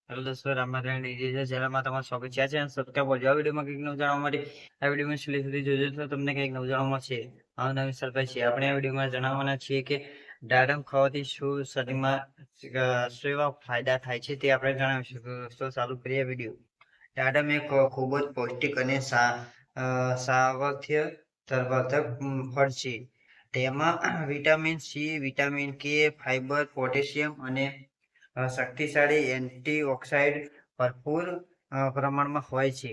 Hello દોસ્તો, રામારાયણ DJ ચેનલમાં તમારું સ્વાગત છે. આ ચેનલ સબસ્ક્રાઇબ કરજો. આ વિડીયોમાં કંઈક નવું જાણવા માટે આ વિડીયોમાં છેલ્લે સુધી જોજો તો તમને કંઈક નવું જાણવા મળશે. આ નવી સરપ્રાઈઝ છે. આપણે આ વિડીયોમાં જણાવવાના છીએ કે દાડમ ખાવાથી શું શરીરમાં શું એવા ફાયદા થાય છે તે આપણે જણાવીશું. તો દોસ્તો ચાલુ કરીએ વિડીયો. દાડમ એક ખૂબ જ પૌષ્ટિક અને સાવર્ધ્ય વર્ધક ફળ છે. તેમાં વિટામિન સી, વિટામિન કે, ફાઇબર, પોટેશિયમ અને શક્તિશાળી એન્ટીઓક્સિડન્ટ ભરપૂર પ્રમાણમાં હોય છે.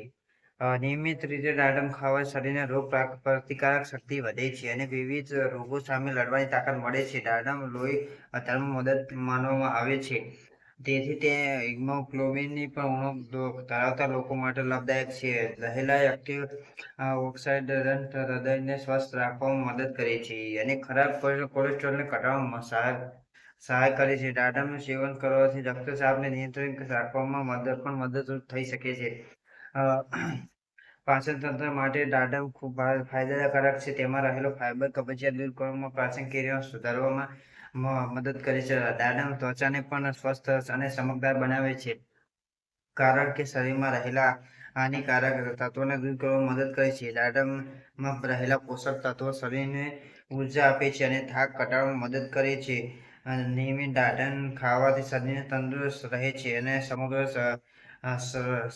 નિયમિત રીતે દાડમ ખાવા શરીરને રોગ પ્રતિકારક શક્તિ વધે છે અને વિવિધ રોગો સામે લડવાની તાકાત મળે છે. દાડમ લોહી વધારવામાં મદદ માનવામાં આવે છે. તેથી તે હિમોગ્લોબિનની પણ ઉણપ ધરાવતા લોકો માટે લાભદાયક છે. રહેલા એક્ટિવ ઓક્સિડન્ટ હૃદયને સ્વસ્થ રાખવામાં મદદ કરે છે અને ખરાબ કોલેસ્ટ્રોલને ઘટાડવામાં સહાય કરે છે. દાડમનું સેવન કરવાથી રક્તચાપને નિયંત્રિત રાખવામાં મદદરૂપ થઈ શકે છે. અ, પાચન તંત્ર માટે દાડમ ખૂબ ફાયદાકારક છે. તેમાં રહેલો ફાઇબર કબજિયાત દૂર કરવામાં, પાચન ક્રિયાઓ સુધારવામાં મદદ કરે છે. દાડમ ત્વચાને પણ સ્વસ્થ અને ચમકદાર બનાવે છે, કારણ કે શરીરમાં રહેલા હાનિકારક તત્વોને દૂર કરવામાં મદદ કરે છે. દાડમમાં રહેલા પોષક તત્વો શરીરને ઉર્જા આપે છે અને થાક ઘટાડવામાં મદદ કરે છે. નિયમિત દાડમ ખાવાથી શરીર તંદુરસ્ત રહે છે અને સમગ્ર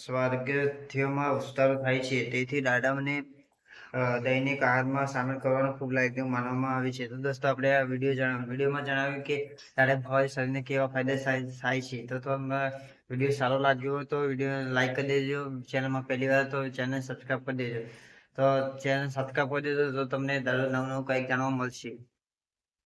સ્વાસ્થ્યમાં સુધારો થાય છે. તેથી દાડમને દૈનિક આહારમાં સામેલ કરવાનું ખૂબ લાભદાયક માનવામાં આવે છે. તો દોસ્તો, આપણે આ વિડીયોમાં જણાવ્યું કે દાડમ ખાવાથી શરીરને કેવા ફાયદા થાય છે. તો તમને વિડીયો સારો લાગ્યો હોય તો વિડીયો લાઈક કરી દેજો. ચેનલમાં પહેલી વાર તો ચેનલ સબસ્ક્રાઈબ કરી દેજો. તો ચેનલ સબસ્ક્રાઈબ કરી દેજો તો તમને દરરોજ નવું નવું કંઈક જાણવા મળશે.